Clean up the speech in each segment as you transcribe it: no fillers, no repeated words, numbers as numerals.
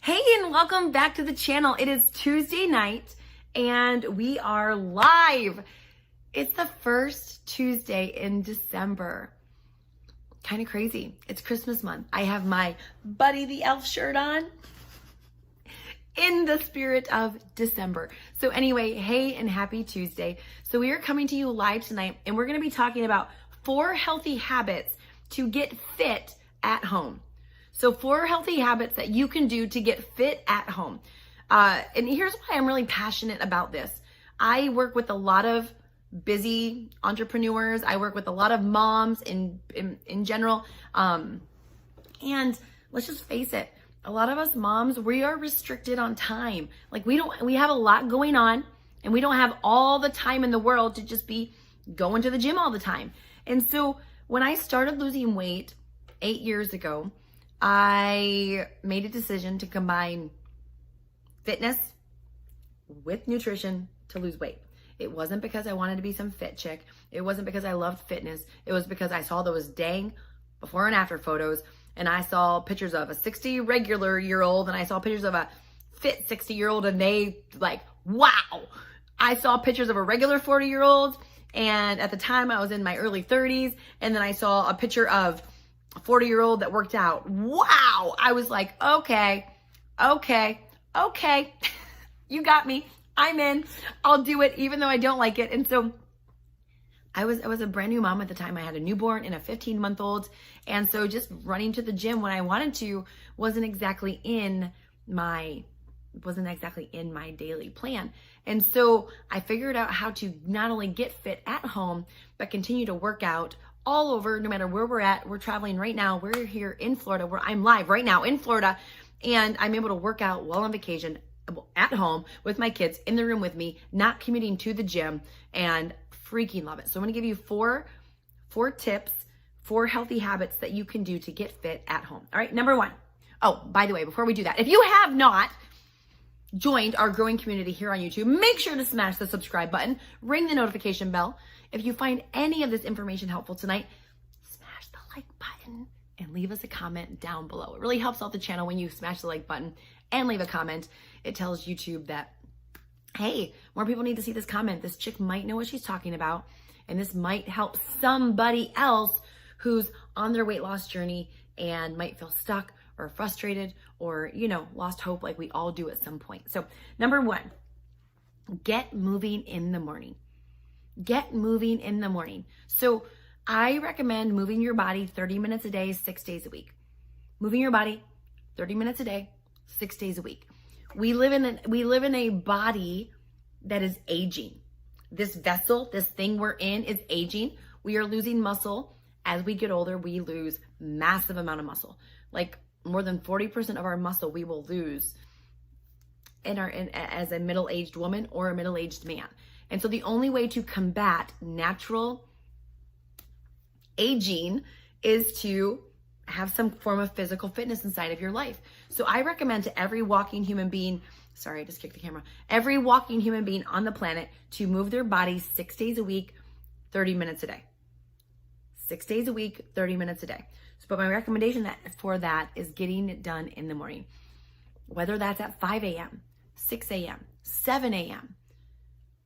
Hey, and welcome back to the channel. It is Tuesday night and we are live. It's the first Tuesday in December. Kind of crazy. It's Christmas month. I have my Buddy the Elf shirt on in the spirit of December. So anyway, hey and happy Tuesday. So we are coming to you live tonight and we're going to be talking about 4 healthy habits to get fit at home. So 4 healthy habits that you can do to get fit at home. And here's why I'm really passionate about this. I work with a lot of busy entrepreneurs. I work with a lot of moms in general. And let's just face it, a lot of us moms, we are restricted on time. Like we have a lot going on and we don't have all the time in the world to just be going to the gym all the time. And so when I started losing weight 8 years ago, I made a decision to combine fitness with nutrition to lose weight. It wasn't because I wanted to be some fit chick. It wasn't because I loved fitness. It was because I saw those dang before and after photos, and I saw pictures of a 60 regular year old and I saw pictures of a fit 60-year-old, and they like, wow. I saw pictures of a regular 40-year-old, and at the time I was in my early 30s, and then I saw a picture of a 40-year-old that worked out. Wow. I was like, okay. You got me. I'm in. I'll do it even though I don't like it. And so I was a brand new mom at the time. I had a newborn and a 15-month-old. And so just running to the gym when I wanted to wasn't exactly in my daily plan. And so I figured out how to not only get fit at home, but continue to work out all over, no matter where we're at. We're traveling right now. We're here in Florida, where I'm live right now in Florida, and I'm able to work out while on vacation at home with my kids in the room with me, not commuting to the gym, and freaking love it. So I'm going to give you four tips, 4 healthy habits that you can do to get fit at home. All right. Number 1. Oh, by the way, before we do that, if you have not joined our growing community here on YouTube, make sure to smash the subscribe button, ring the notification bell. If you find any of this information helpful tonight, smash the like button and leave us a comment down below. It really helps out the channel when you smash the like button and leave a comment. It tells YouTube that, hey, more people need to see this comment. This chick might know what she's talking about, and this might help somebody else who's on their weight loss journey and might feel stuck or frustrated or, lost hope like we all do at some point. So number 1, get moving in the morning. Get moving in the morning. So I recommend moving your body 30 minutes a day, 6 days a week. Moving your body 30 minutes a day, 6 days a week. We live in a body that is aging. This vessel, this thing we're in, is aging. We are losing muscle. As we get older, we lose massive amount of muscle. Like more than 40% of our muscle we will lose as a middle-aged woman or a middle-aged man. And so the only way to combat natural aging is to have some form of physical fitness inside of your life. So I recommend to every walking human being, sorry, I just kicked the camera, every walking human being on the planet to move their body 6 days a week, 30 minutes a day. 6 days a week, 30 minutes a day. But my recommendation for that is getting it done in the morning. Whether that's at 5 a.m., 6 a.m., 7 a.m.,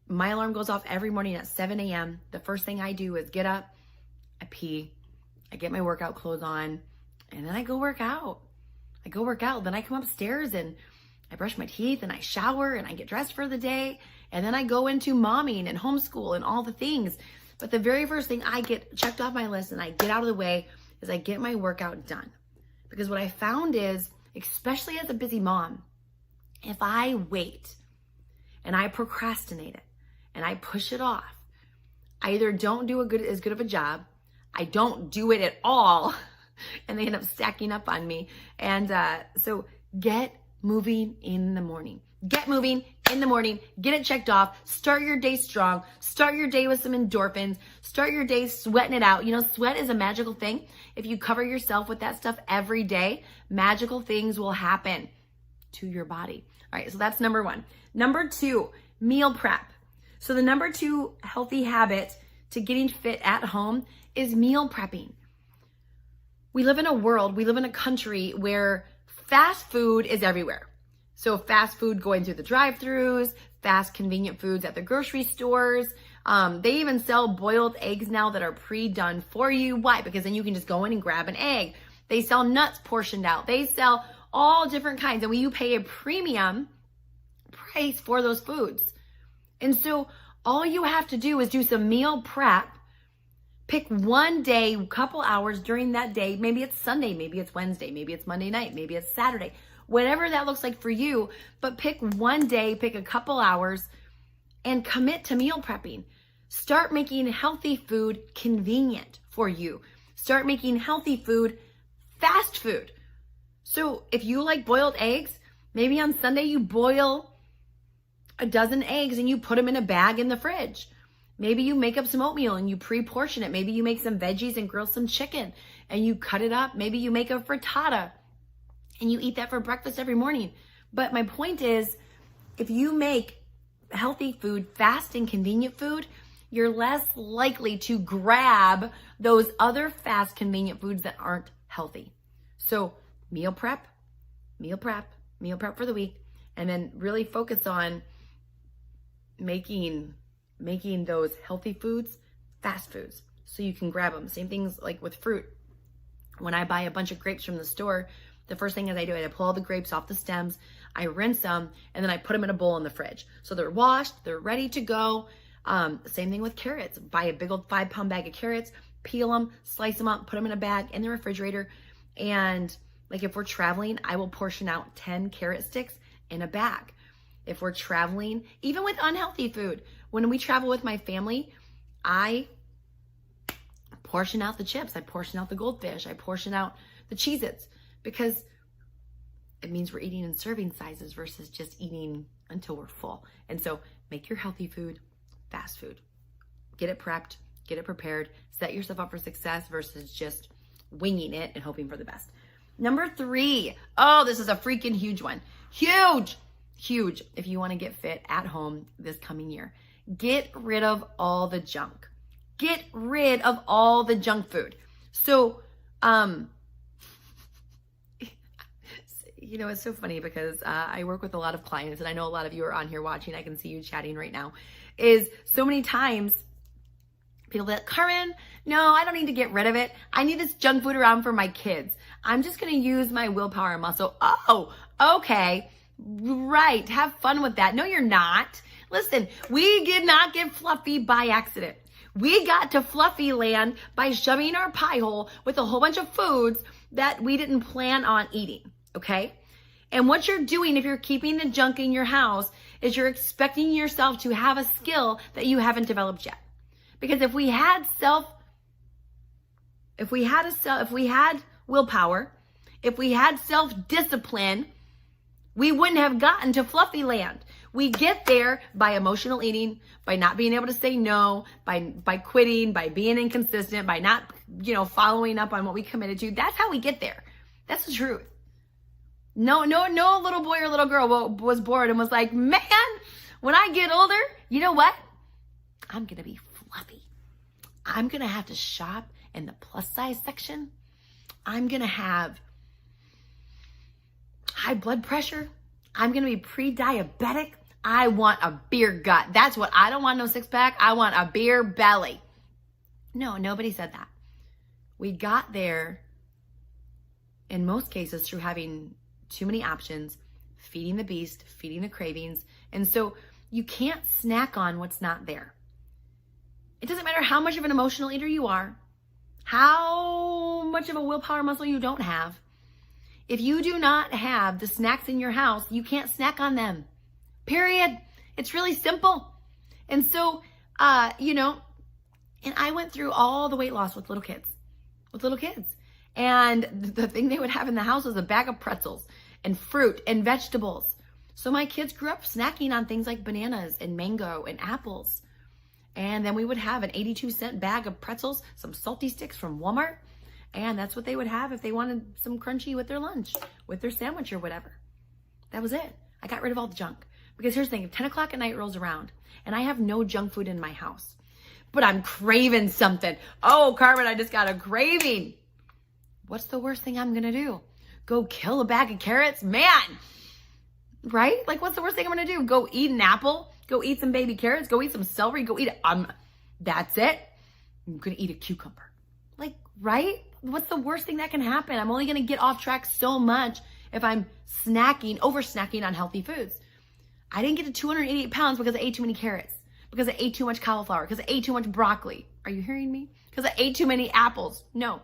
my alarm goes off every morning at 7 a.m. The first thing I do is get up, I pee, I get my workout clothes on, and then I go work out. Then I come upstairs and I brush my teeth and I shower and I get dressed for the day. And then I go into momming and homeschool and all the things. But the very first thing I get checked off my list and I get out of the way is I get my workout done. Because what I found is, especially as a busy mom, if I wait and I procrastinate it, and I push it off, I either don't do as good of a job, I don't do it at all, and they end up stacking up on me. And so get moving in the morning. Get moving in the morning. Get it checked off. Start your day strong. Start your day with some endorphins. Start your day sweating it out. Sweat is a magical thing. If you cover yourself with that stuff every day, magical things will happen to your body. All right, so that's number 1. Number 2, meal prep. So the number 2 healthy habit to getting fit at home is meal prepping. We live in a country where Fast food is everywhere. So fast food going through the drive-thrus, fast convenient foods at the grocery stores. They even sell boiled eggs now that are pre-done for you. Why? Because then you can just go in and grab an egg. They sell nuts portioned out. They sell all different kinds. And when you pay a premium price for those foods. And so all you have to do is do some meal prep. Pick one day, a couple hours during that day. Maybe it's Sunday, maybe it's Wednesday, maybe it's Monday night, maybe it's Saturday. Whatever that looks like for you, but pick one day, pick a couple hours, and commit to meal prepping. Start making healthy food convenient for you. Start making healthy food fast food. So if you like boiled eggs, maybe on Sunday you boil a dozen eggs and you put them in a bag in the fridge. Maybe you make up some oatmeal and you pre-portion it. Maybe you make some veggies and grill some chicken and you cut it up. Maybe you make a frittata and you eat that for breakfast every morning. But my point is, if you make healthy food, fast and convenient food, you're less likely to grab those other fast, convenient foods that aren't healthy. So meal prep for the week, and then really focus on making those healthy foods fast foods so you can grab them. Same things like with fruit. When I buy a bunch of grapes from the store, the first thing is I pull all the grapes off the stems, I rinse them, and then I put them in a bowl in the fridge. So they're washed, they're ready to go. Same thing with carrots. Buy a big old 5-pound bag of carrots, peel them, slice them up, put them in a bag in the refrigerator. And like if we're traveling, I will portion out 10 carrot sticks in a bag. If we're traveling, even with unhealthy food, when we travel with my family, I portion out the chips, I portion out the goldfish, I portion out the Cheez-Its, because it means we're eating in serving sizes versus just eating until we're full. And so make your healthy food fast food. Get it prepped, get it prepared, set yourself up for success versus just winging it and hoping for the best. Number 3, oh, this is a freaking huge one. Huge if you want to get fit at home this coming year. Get rid of all the junk. Get rid of all the junk food. So, you know, it's so funny because I work with a lot of clients, and I know a lot of you are on here watching. I can see you chatting right now. Is so many times people be like, Carmen, no, I don't need to get rid of it. I need this junk food around for my kids. I'm just going to use my willpower muscle. Oh, okay. Right. Have fun with that. No, you're not. Listen, we did not get fluffy by accident. We got to fluffy land by shoving our pie hole with a whole bunch of foods that we didn't plan on eating. Okay. And what you're doing if you're keeping the junk in your house is you're expecting yourself to have a skill that you haven't developed yet. Because if we had willpower, if we had self-discipline, we wouldn't have gotten to fluffy land. We get there by emotional eating, by not being able to say no, by quitting, by being inconsistent, by not, following up on what we committed to. That's how we get there. That's the truth. No little boy or little girl was bored and was like, man, when I get older, you know what? I'm going to be fluffy. I'm going to have to shop in the plus size section. I'm going to have high blood pressure. I'm going to be pre-diabetic. I want a beer gut. That's what I don't want. No six pack. I want a beer belly. No, nobody said that. We got there in most cases through having too many options, feeding the beast, feeding the cravings. And so you can't snack on what's not there. It doesn't matter how much of an emotional eater you are, how much of a willpower muscle you don't have. If you do not have the snacks in your house, you can't snack on them. Period. It's really simple. And so, and I went through all the weight loss with little kids. And the thing they would have in the house was a bag of pretzels and fruit and vegetables. So my kids grew up snacking on things like bananas and mango and apples. And then we would have an 82-cent bag of pretzels, some salty sticks from Walmart. And that's what they would have if they wanted some crunchy with their lunch, with their sandwich or whatever. That was it. I got rid of all the junk. Because here's the thing, if 10 o'clock at night rolls around and I have no junk food in my house, but I'm craving something. Oh, Carmen, I just got a craving. What's the worst thing I'm going to do? go kill a bag of carrots? Man, right? Like, what's the worst thing I'm gonna do? Go eat an apple? Go eat some baby carrots? Go eat some celery? Go eat that's it? I'm gonna eat a cucumber. Like, right? What's the worst thing that can happen? I'm only gonna get off track so much if I'm over snacking on healthy foods. I didn't get to 288 pounds because I ate too many carrots, because I ate too much cauliflower, because I ate too much broccoli. Are you hearing me? Because I ate too many apples. No.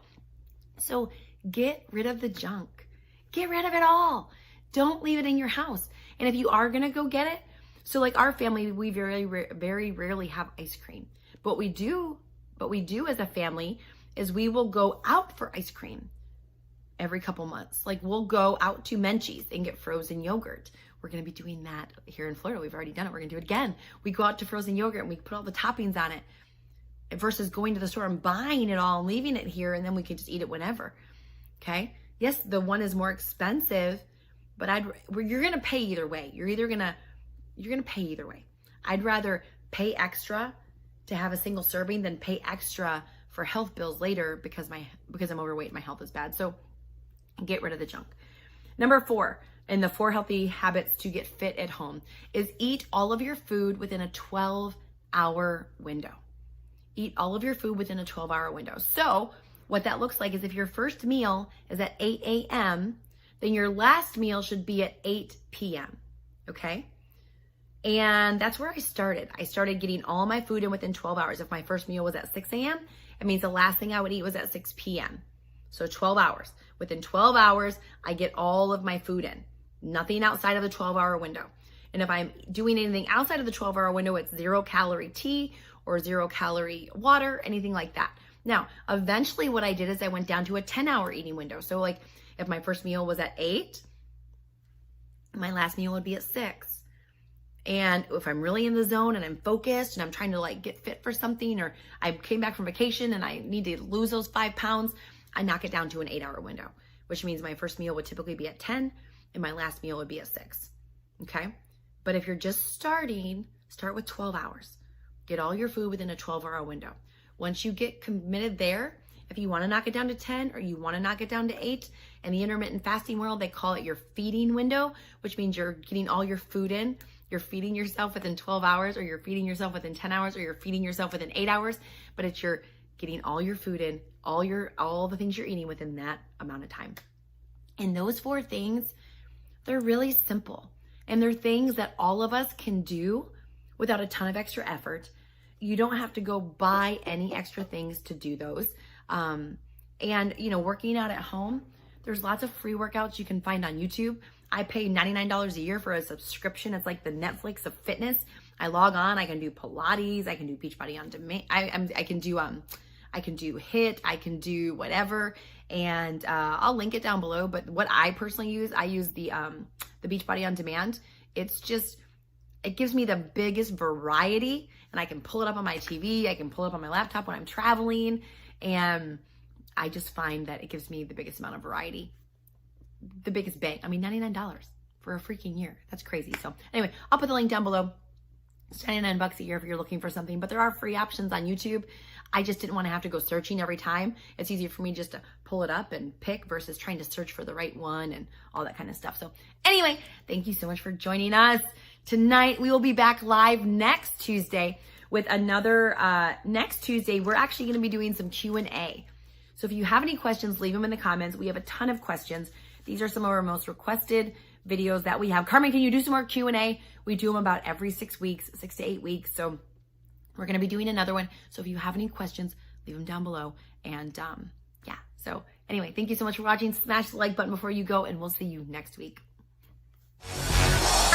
So get rid of the junk. Get rid of it all. Don't leave it in your house. And if you are gonna go get it, so like our family, we very rarely have ice cream. But we do as a family is we will go out for ice cream every couple months. Like we'll go out to Menchie's and get frozen yogurt. We're going to be doing that here in Florida. We've already done it. We're going to do it again. We go out to frozen yogurt and we put all the toppings on it versus going to the store and buying it all and leaving it here, and then we can just eat it whenever. Okay? Yes, the one is more expensive, but you're going to pay either way. You're going to pay either way. I'd rather pay extra to have a single serving than pay extra for health bills later because I'm overweight and my health is bad. So get rid of the junk. Number 4, in the 4 healthy habits to get fit at home, is eat all of your food within a 12-hour window. Eat all of your food within a 12-hour window. So what that looks like is if your first meal is at 8 a.m., then your last meal should be at 8 p.m. Okay? And that's where I started. I started getting all my food in within 12 hours. If my first meal was at 6 a.m., it means the last thing I would eat was at 6 p.m. So 12 hours. Within 12 hours, I get all of my food in. Nothing outside of the 12-hour window. And if I'm doing anything outside of the 12-hour window, it's 0-calorie tea or 0-calorie water, anything like that. Now, eventually what I did is I went down to a 10-hour eating window. So like if my first meal was at 8, my last meal would be at 6. And if I'm really in the zone and I'm focused and I'm trying to like get fit for something, or I came back from vacation and I need to lose those 5 pounds, I knock it down to an 8-hour window, which means my first meal would typically be at 10 and my last meal would be at 6. Okay. But if you're just starting, start with 12 hours. Get all your food within a 12-hour window. Once you get committed there, if you want to knock it down to 10 or you want to knock it down to 8, in the intermittent fasting world, they call it your feeding window, which means you're getting all your food in. You're feeding yourself within 12 hours, or you're feeding yourself within 10 hours, or you're feeding yourself within 8 hours, but it's you're getting all your food in, all the things you're eating within that amount of time. And those 4 things, they're really simple. And they're things that all of us can do without a ton of extra effort. You don't have to go buy any extra things to do those. And, working out at home, there's lots of free workouts you can find on YouTube. I pay $99 a year for a subscription. It's like the Netflix of fitness. I log on, I can do Pilates, I can do Beachbody on Demand. I can do HIIT, I can do whatever. And I'll link it down below. But what I personally use, I use the Beachbody on Demand. It gives me the biggest variety, and I can pull it up on my TV. I can pull it up on my laptop when I'm traveling. And I just find that it gives me the biggest amount of variety. The biggest bang. I mean, $99 for a freaking year. That's crazy. So anyway, I'll put the link down below. It's $99 a year if you're looking for something, but there are free options on YouTube. I just didn't want to have to go searching every time. It's easier for me just to pull it up and pick versus trying to search for the right one and all that kind of stuff. So anyway, thank you so much for joining us. Tonight, we will be back live next Tuesday with another, next Tuesday, we're actually going to be doing some Q&A. So if you have any questions, leave them in the comments. We have a ton of questions. These are some of our most requested videos that we have. Carmen, can you do some more Q&A? We do them about every 6 weeks, 6 to 8 weeks. So we're going to be doing another one. So if you have any questions, leave them down below. And yeah, so anyway, thank you so much for watching. Smash the like button before you go, and we'll see you next week.